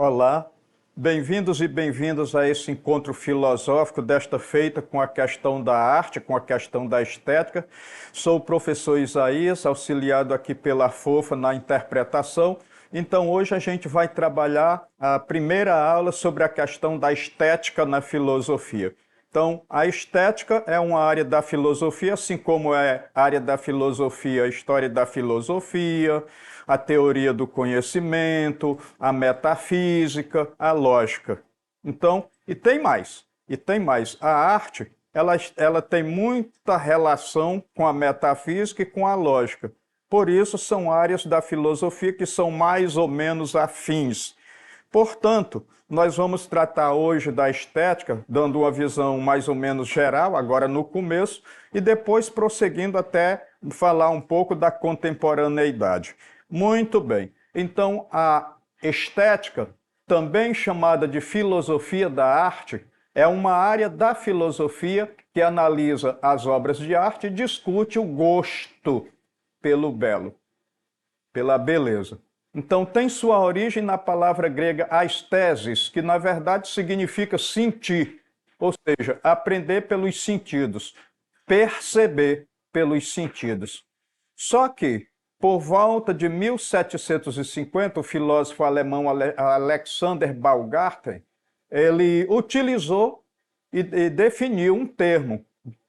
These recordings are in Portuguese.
Olá, bem-vindos e bem-vindas a esse encontro filosófico desta feita com a questão da arte, com a questão da estética. Sou o professor Isaías, auxiliado aqui pela Fofa na interpretação. Então, hoje a gente vai trabalhar a primeira aula sobre a questão da estética na filosofia. Então, a estética é uma área da filosofia, assim como é a área da filosofia, a história da filosofia, a teoria do conhecimento, a metafísica, a lógica. Então, e tem mais. A arte, ela tem muita relação com a metafísica e com a lógica. Por isso, são áreas da filosofia que são mais ou menos afins. Portanto, nós vamos tratar hoje da estética, dando uma visão mais ou menos geral, agora no começo, e depois prosseguindo até falar um pouco da contemporaneidade. Muito bem. Então, a estética, também chamada de filosofia da arte, é uma área da filosofia que analisa as obras de arte e discute o gosto pelo belo, pela beleza. Então, tem sua origem na palavra grega aesthesis, que na verdade significa sentir, ou seja, aprender pelos sentidos, perceber pelos sentidos. Só que, por volta de 1750, o filósofo alemão Alexander Baumgarten, ele utilizou e definiu um termo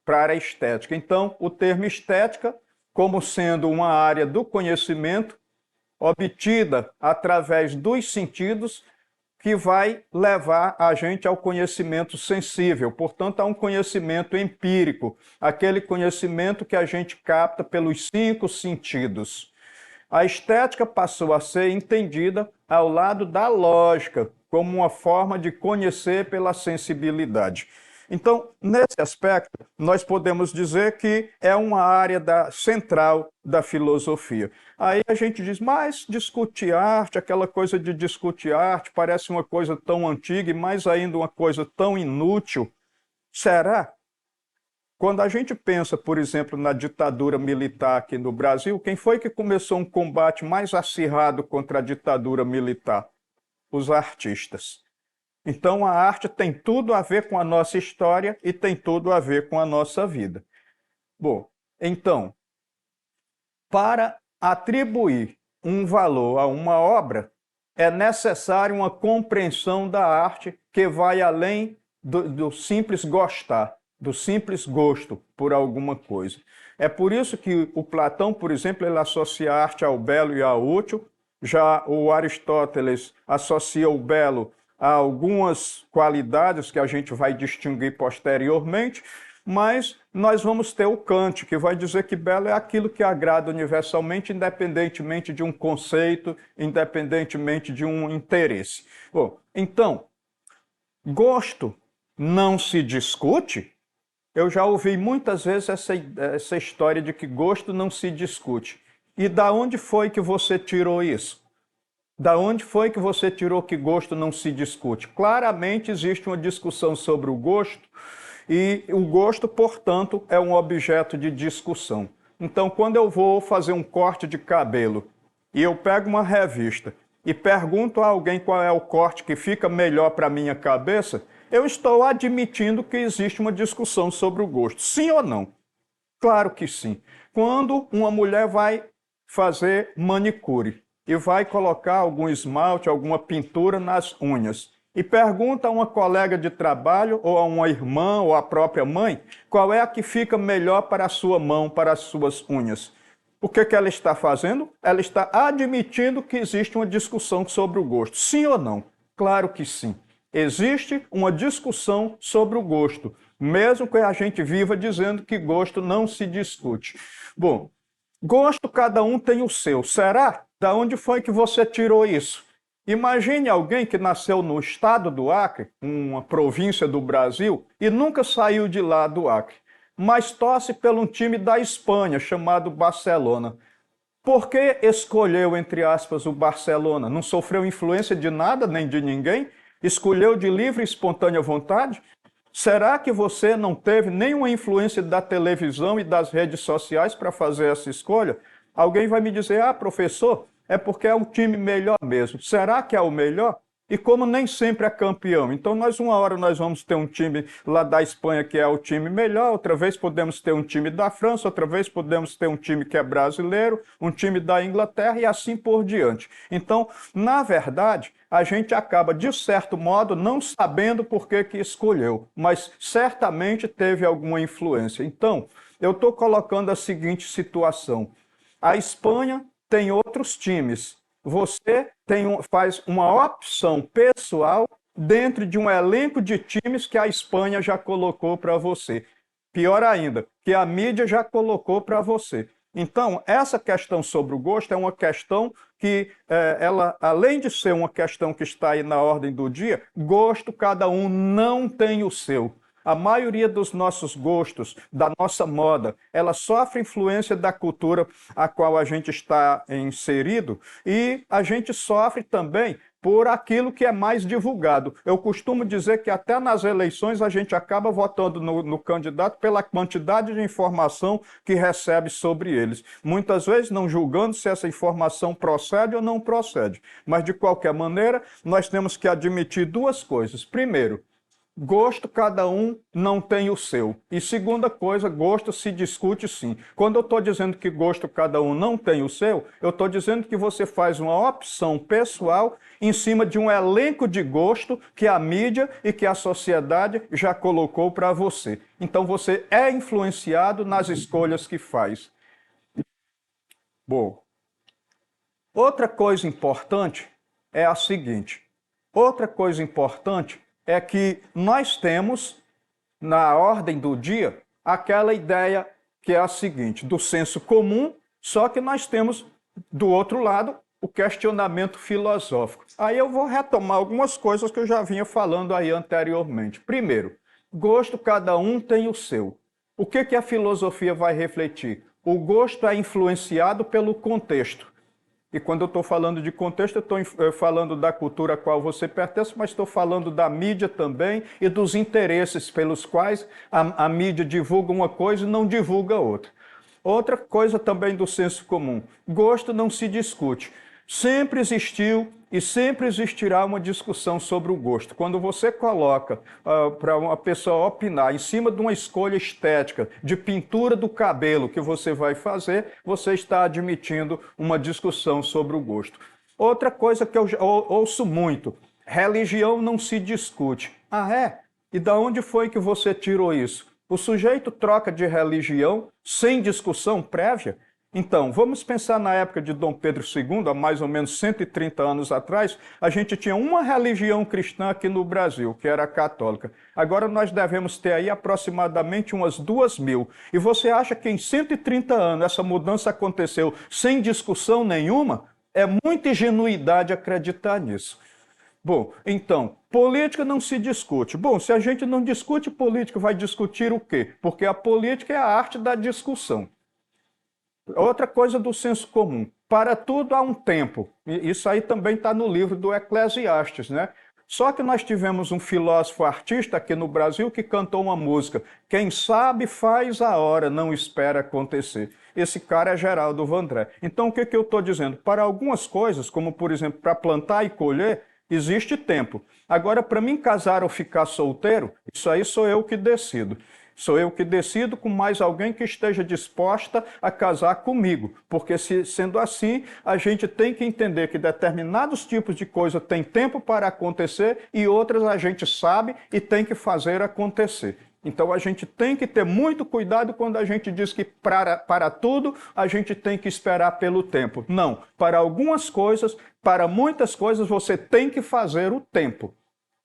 para a estética. Então, o termo estética, como sendo uma área do conhecimento obtida através dos sentidos, que vai levar a gente ao conhecimento sensível, portanto, a um conhecimento empírico, aquele conhecimento que a gente capta pelos 5 sentidos. A estética passou a ser entendida ao lado da lógica, como uma forma de conhecer pela sensibilidade. Então, nesse aspecto, nós podemos dizer que é uma área central da filosofia. Aí a gente diz, mas discutir arte, aquela coisa de discutir arte, parece uma coisa tão antiga e mais ainda uma coisa tão inútil. Será? Quando a gente pensa, por exemplo, na ditadura militar aqui no Brasil, quem foi que começou um combate mais acirrado contra a ditadura militar? Os artistas. Então, a arte tem tudo a ver com a nossa história e tem tudo a ver com a nossa vida. Bom, então, para atribuir um valor a uma obra, é necessário uma compreensão da arte que vai além do simples gostar, do simples gosto por alguma coisa. É por isso que o Platão, por exemplo, ele associa a arte ao belo e ao útil, já o Aristóteles associa o belo a algumas qualidades que a gente vai distinguir posteriormente, mas nós vamos ter o Kant, que vai dizer que belo é aquilo que agrada universalmente, independentemente de um conceito, independentemente de um interesse. Bom, então, gosto não se discute? Eu já ouvi muitas vezes essa história de que gosto não se discute. E da onde foi que você tirou isso? Da onde foi que você tirou que gosto não se discute? Claramente existe uma discussão sobre o gosto e o gosto, portanto, é um objeto de discussão. Então, quando eu vou fazer um corte de cabelo e eu pego uma revista e pergunto a alguém qual é o corte que fica melhor para a minha cabeça, eu estou admitindo que existe uma discussão sobre o gosto. Sim ou não? Claro que sim. Quando uma mulher vai fazer manicure e vai colocar algum esmalte, alguma pintura nas unhas, e pergunta a uma colega de trabalho, ou a uma irmã, ou a própria mãe, qual é a que fica melhor para a sua mão, para as suas unhas. O que ela está fazendo? Ela está admitindo que existe uma discussão sobre o gosto. Sim ou não? Claro que sim. Existe uma discussão sobre o gosto, mesmo que a gente viva dizendo que gosto não se discute. Bom, gosto cada um tem o seu. Será? Da onde foi que você tirou isso? Imagine alguém que nasceu no estado do Acre, uma província do Brasil, e nunca saiu de lá do Acre, mas torce pelo um time da Espanha chamado Barcelona. Por que escolheu, entre aspas, o Barcelona? Não sofreu influência de nada nem de ninguém? Escolheu de livre e espontânea vontade? Será que você não teve nenhuma influência da televisão e das redes sociais para fazer essa escolha? Alguém vai me dizer, professor, é porque é um time melhor mesmo. Será que é o melhor? E como nem sempre é campeão, então uma hora nós vamos ter um time lá da Espanha que é o time melhor, outra vez podemos ter um time da França, outra vez podemos ter um time que é brasileiro, um time da Inglaterra e assim por diante. Então, na verdade, a gente acaba, de certo modo, não sabendo por que escolheu, mas certamente teve alguma influência. Então, eu estou colocando a seguinte situação. A Espanha tem outros times. Você faz uma opção pessoal dentro de um elenco de times que a Espanha já colocou para você. Pior ainda, que a mídia já colocou para você. Então, essa questão sobre o gosto é uma questão que, ela, além de ser uma questão que está aí na ordem do dia, gosto cada um não tem o seu. A maioria dos nossos gostos, da nossa moda, ela sofre influência da cultura a qual a gente está inserido e a gente sofre também por aquilo que é mais divulgado. Eu costumo dizer que até nas eleições a gente acaba votando no candidato pela quantidade de informação que recebe sobre eles. Muitas vezes não julgando se essa informação procede ou não procede. Mas, de qualquer maneira, nós temos que admitir duas coisas. Primeiro, gosto cada um não tem o seu. E segunda coisa, gosto se discute sim. Quando eu estou dizendo que gosto cada um não tem o seu, eu estou dizendo que você faz uma opção pessoal em cima de um elenco de gosto que a mídia e que a sociedade já colocou para você. Então você é influenciado nas escolhas que faz. Bom, outra coisa importante é a seguinte. Outra coisa importante é que nós temos, na ordem do dia, aquela ideia que é a seguinte, do senso comum, só que nós temos, do outro lado, o questionamento filosófico. Aí eu vou retomar algumas coisas que eu já vinha falando aí anteriormente. Primeiro, gosto cada um tem o seu. O que a filosofia vai refletir? O gosto é influenciado pelo contexto. E quando eu estou falando de contexto, eu estou falando da cultura a qual você pertence, mas estou falando da mídia também e dos interesses pelos quais a mídia divulga uma coisa e não divulga outra. Outra coisa também do senso comum. Gosto não se discute. Sempre existiu e sempre existirá uma discussão sobre o gosto. Quando você coloca para uma pessoa opinar em cima de uma escolha estética, de pintura do cabelo que você vai fazer, você está admitindo uma discussão sobre o gosto. Outra coisa que eu ouço muito, religião não se discute. Ah, é? E da onde foi que você tirou isso? O sujeito troca de religião sem discussão prévia? Então, vamos pensar na época de Dom Pedro II, há mais ou menos 130 anos atrás, a gente tinha uma religião cristã aqui no Brasil, que era a católica. Agora nós devemos ter aí aproximadamente umas 2.000. E você acha que em 130 anos essa mudança aconteceu sem discussão nenhuma? É muita ingenuidade acreditar nisso. Bom, então, política não se discute. Bom, se a gente não discute política, vai discutir o quê? Porque a política é a arte da discussão. Outra coisa do senso comum. Para tudo há um tempo. Isso aí também está no livro do Eclesiastes, né? Só que nós tivemos um filósofo artista aqui no Brasil que cantou uma música. Quem sabe faz a hora, não espera acontecer. Esse cara é Geraldo Vandré. Então o que eu estou dizendo? Para algumas coisas, como por exemplo, para plantar e colher, existe tempo. Agora, para mim casar ou ficar solteiro, isso aí sou eu que decido. Sou eu que decido com mais alguém que esteja disposta a casar comigo. Porque, sendo assim, a gente tem que entender que determinados tipos de coisa têm tempo para acontecer e outras a gente sabe e tem que fazer acontecer. Então, a gente tem que ter muito cuidado quando a gente diz que para tudo a gente tem que esperar pelo tempo. Não, para algumas coisas, para muitas coisas, você tem que fazer o tempo.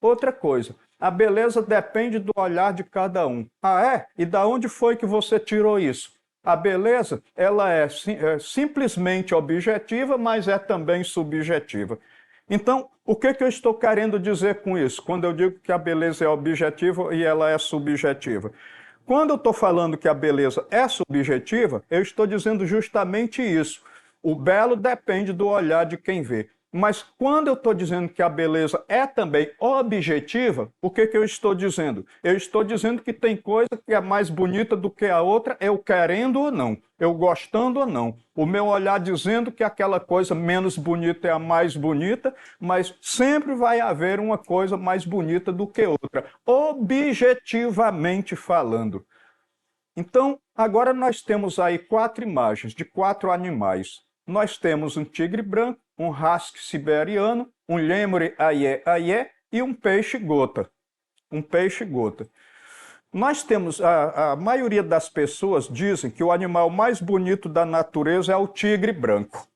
Outra coisa. A beleza depende do olhar de cada um. Ah, é? E da onde foi que você tirou isso? A beleza, ela é simplesmente objetiva, mas é também subjetiva. Então, o que eu estou querendo dizer com isso? Quando eu digo que a beleza é objetiva e ela é subjetiva. Quando eu estou falando que a beleza é subjetiva, eu estou dizendo justamente isso. O belo depende do olhar de quem vê. Mas quando eu estou dizendo que a beleza é também objetiva, o que eu estou dizendo? Eu estou dizendo que tem coisa que é mais bonita do que a outra, eu querendo ou não, eu gostando ou não. O meu olhar dizendo que aquela coisa menos bonita é a mais bonita, mas sempre vai haver uma coisa mais bonita do que outra, objetivamente falando. Então, agora nós temos aí 4 imagens de 4 animais. Nós temos um tigre branco, um husky siberiano, um lemure aié-aié e um peixe-gota. Um peixe-gota. Nós temos, a maioria das pessoas dizem que o animal mais bonito da natureza é o tigre branco.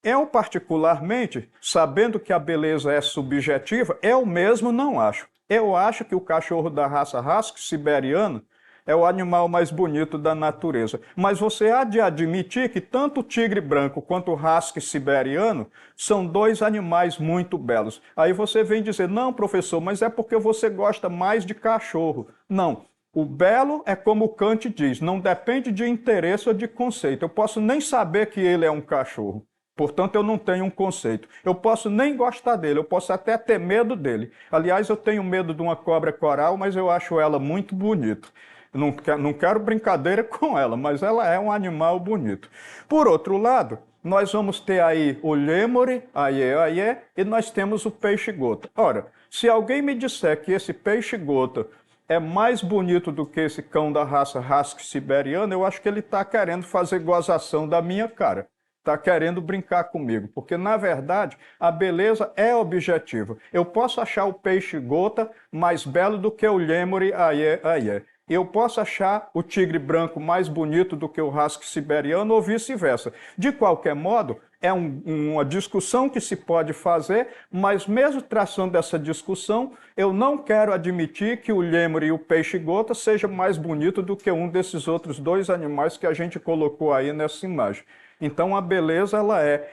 Eu, particularmente, sabendo que a beleza é subjetiva, eu mesmo não acho. Eu acho que o cachorro da raça husky siberiano é o animal mais bonito da natureza. Mas você há de admitir que tanto o tigre branco quanto o husky siberiano são 2 animais muito belos. Aí você vem dizer, não, professor, mas é porque você gosta mais de cachorro. Não. O belo é como o Kant diz, não depende de interesse ou de conceito. Eu posso nem saber que ele é um cachorro. Portanto, eu não tenho um conceito. Eu posso nem gostar dele, eu posso até ter medo dele. Aliás, eu tenho medo de uma cobra coral, mas eu acho ela muito bonita. Não quero brincadeira com ela, mas ela é um animal bonito. Por outro lado, nós vamos ter aí o lemure, aié-aié, e nós temos o peixe-gota. Ora, se alguém me disser que esse peixe-gota é mais bonito do que esse cão da raça husky siberiana, eu acho que ele está querendo fazer gozação da minha cara. Está querendo brincar comigo, porque, na verdade, a beleza é objetiva. Eu posso achar o peixe-gota mais belo do que o lemure, aié-aié. Eu posso achar o tigre branco mais bonito do que o husky siberiano ou vice-versa. De qualquer modo, é uma discussão que se pode fazer, mas mesmo traçando essa discussão, eu não quero admitir que o lemure e o peixe-gota seja mais bonito do que um desses outros 2 animais que a gente colocou aí nessa imagem. Então a beleza ela é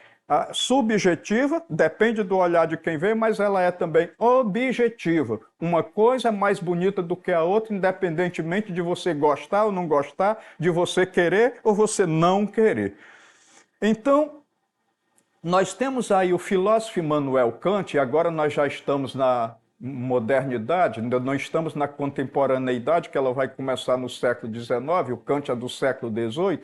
subjetiva, depende do olhar de quem vê, mas ela é também objetiva. Uma coisa é mais bonita do que a outra, independentemente de você gostar ou não gostar, de você querer ou você não querer. Então, nós temos aí o filósofo Immanuel Kant, e agora nós já estamos na modernidade, ainda não estamos na contemporaneidade, que ela vai começar no século XIX, o Kant é do século XVIII.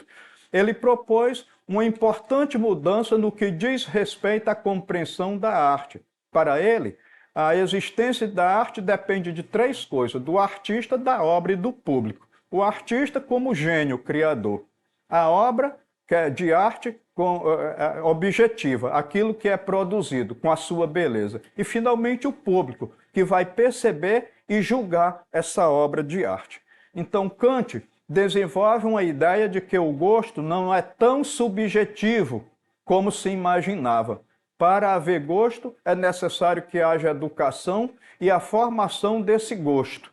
Ele propôs uma importante mudança no que diz respeito à compreensão da arte. Para ele, a existência da arte depende de 3 coisas: do artista, da obra e do público. O artista como gênio criador, a obra que é de arte objetiva, aquilo que é produzido com a sua beleza, e finalmente o público, que vai perceber e julgar essa obra de arte. Então Kant desenvolve uma ideia de que o gosto não é tão subjetivo como se imaginava. Para haver gosto, é necessário que haja educação e a formação desse gosto.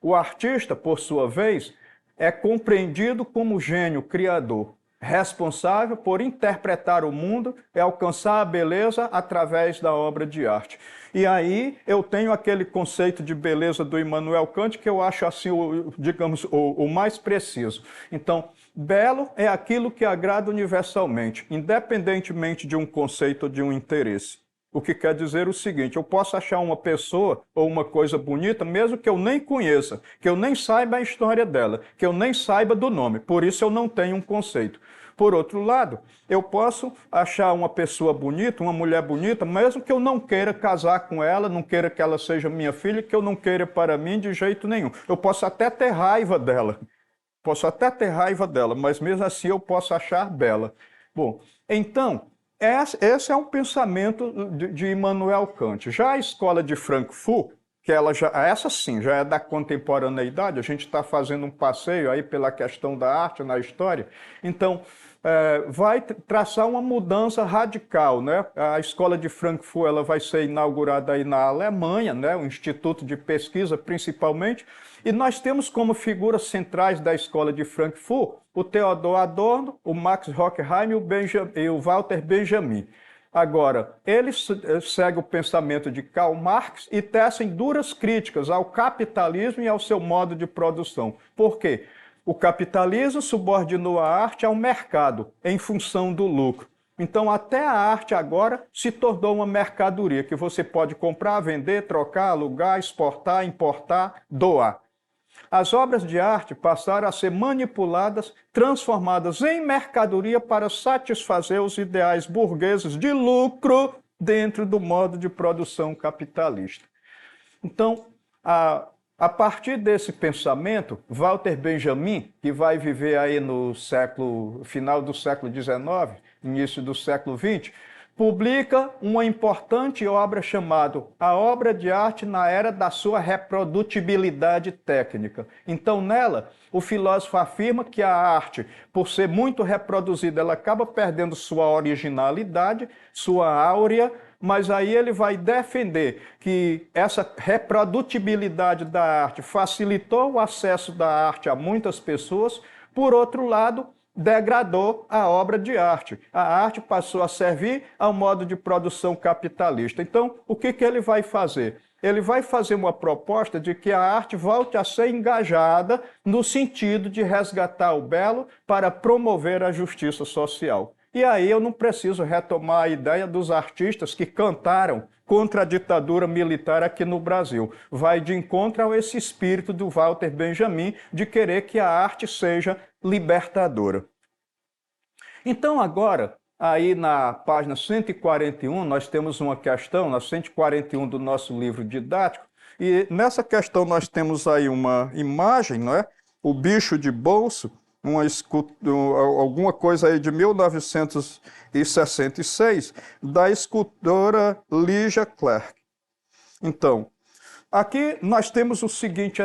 O artista, por sua vez, é compreendido como gênio criador, responsável por interpretar o mundo e alcançar a beleza através da obra de arte. E aí eu tenho aquele conceito de beleza do Immanuel Kant que eu acho assim, digamos, o mais preciso. Então, belo é aquilo que agrada universalmente, independentemente de um conceito ou de um interesse. O que quer dizer o seguinte: eu posso achar uma pessoa ou uma coisa bonita, mesmo que eu nem conheça, que eu nem saiba a história dela, que eu nem saiba do nome, por isso eu não tenho um conceito. Por outro lado, eu posso achar uma pessoa bonita, uma mulher bonita, mesmo que eu não queira casar com ela, não queira que ela seja minha filha, que eu não queira para mim de jeito nenhum. Eu posso até ter raiva dela, mas mesmo assim eu posso achar bela. Bom, então, esse é um pensamento de Immanuel Kant. Já a escola de Frankfurt, que essa sim, já é da contemporaneidade, a gente está fazendo um passeio aí pela questão da arte na história, então vai traçar uma mudança radical, né? A escola de Frankfurt ela vai ser inaugurada aí na Alemanha, né? O Instituto de Pesquisa principalmente, e nós temos como figuras centrais da escola de Frankfurt o Theodor Adorno, o Max Horkheim e o Walter Benjamin. Agora, eles seguem o pensamento de Karl Marx e tecem duras críticas ao capitalismo e ao seu modo de produção. Por quê? O capitalismo subordinou a arte ao mercado, em função do lucro. Então, até a arte agora se tornou uma mercadoria que você pode comprar, vender, trocar, alugar, exportar, importar, doar. As obras de arte passaram a ser manipuladas, transformadas em mercadoria para satisfazer os ideais burgueses de lucro dentro do modo de produção capitalista. Então, a partir desse pensamento, Walter Benjamin, que vai viver aí no final do século XIX, início do século XX, publica uma importante obra chamada A Obra de Arte na Era da Sua Reprodutibilidade Técnica. Então, nela, o filósofo afirma que a arte, por ser muito reproduzida, ela acaba perdendo sua originalidade, sua áurea, mas aí ele vai defender que essa reprodutibilidade da arte facilitou o acesso da arte a muitas pessoas, por outro lado, degradou a obra de arte. A arte passou a servir ao modo de produção capitalista. Então, o que ele vai fazer? Ele vai fazer uma proposta de que a arte volte a ser engajada no sentido de resgatar o belo para promover a justiça social. E aí eu não preciso retomar a ideia dos artistas que cantaram contra a ditadura militar aqui no Brasil. Vai de encontro a esse espírito do Walter Benjamin de querer que a arte seja libertadora. Então agora, aí na página 141, nós temos uma questão, na 141 do nosso livro didático, e nessa questão nós temos aí uma imagem, não é? O bicho de bolso, alguma coisa aí de 1966, da escultora Lygia Clark. Então, aqui nós temos o seguinte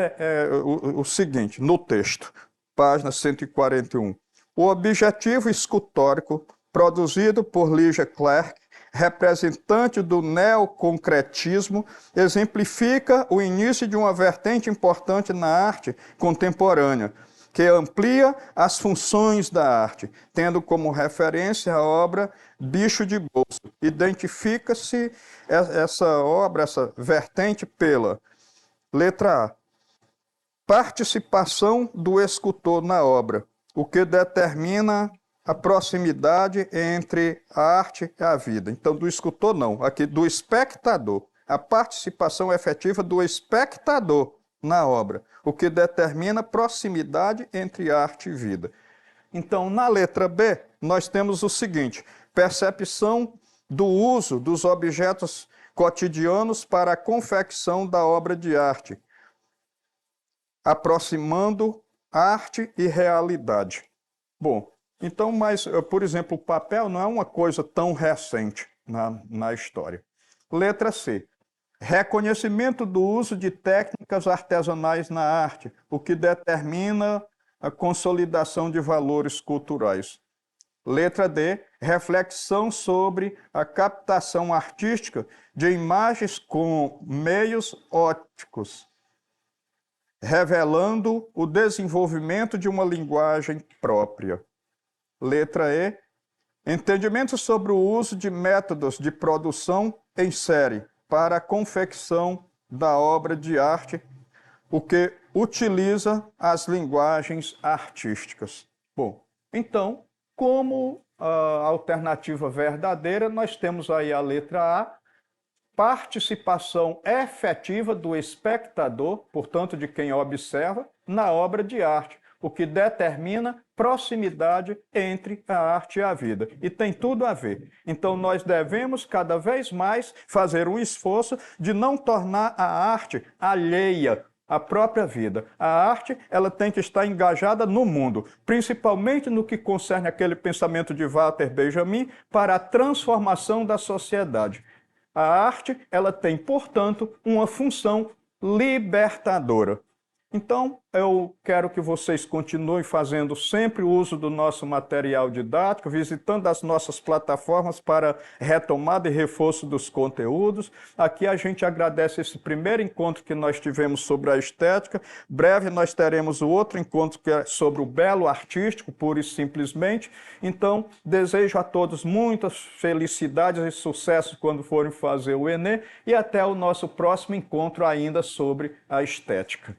no texto, página 141. O objetivo escultórico produzido por Lygia Clark, representante do neoconcretismo, exemplifica o início de uma vertente importante na arte contemporânea, que amplia as funções da arte, tendo como referência a obra Bicho de Bolso. Identifica-se essa obra, essa vertente pela letra A, participação do escultor na obra, o que determina a proximidade entre a arte e a vida. Então, do escultor não, aqui do espectador, a participação efetiva do espectador na obra, o que determina proximidade entre arte e vida. Então, na letra B, nós temos o seguinte: percepção do uso dos objetos cotidianos para a confecção da obra de arte, aproximando arte e realidade. Bom, então, mas, por exemplo, o papel não é uma coisa tão recente na história. Letra C. Reconhecimento do uso de técnicas artesanais na arte, o que determina a consolidação de valores culturais. Letra D. Reflexão sobre a captação artística de imagens com meios ópticos, revelando o desenvolvimento de uma linguagem própria. Letra E. Entendimento sobre o uso de métodos de produção em série para a confecção da obra de arte, o que utiliza as linguagens artísticas. Bom, então, como alternativa verdadeira, nós temos aí a letra A, participação efetiva do espectador, portanto, de quem observa, na obra de arte, o que determina proximidade entre a arte e a vida. E tem tudo a ver. Então, nós devemos cada vez mais fazer um esforço de não tornar a arte alheia à própria vida. A arte, ela tem que estar engajada no mundo, principalmente no que concerne aquele pensamento de Walter Benjamin para a transformação da sociedade. A arte, ela tem, portanto, uma função libertadora. Então, eu quero que vocês continuem fazendo sempre uso do nosso material didático, visitando as nossas plataformas para retomada e reforço dos conteúdos. Aqui a gente agradece esse primeiro encontro que nós tivemos sobre a estética. Breve nós teremos o outro encontro que é sobre o belo artístico, pura e simplesmente. Então, desejo a todos muitas felicidades e sucesso quando forem fazer o Enem e até o nosso próximo encontro ainda sobre a estética.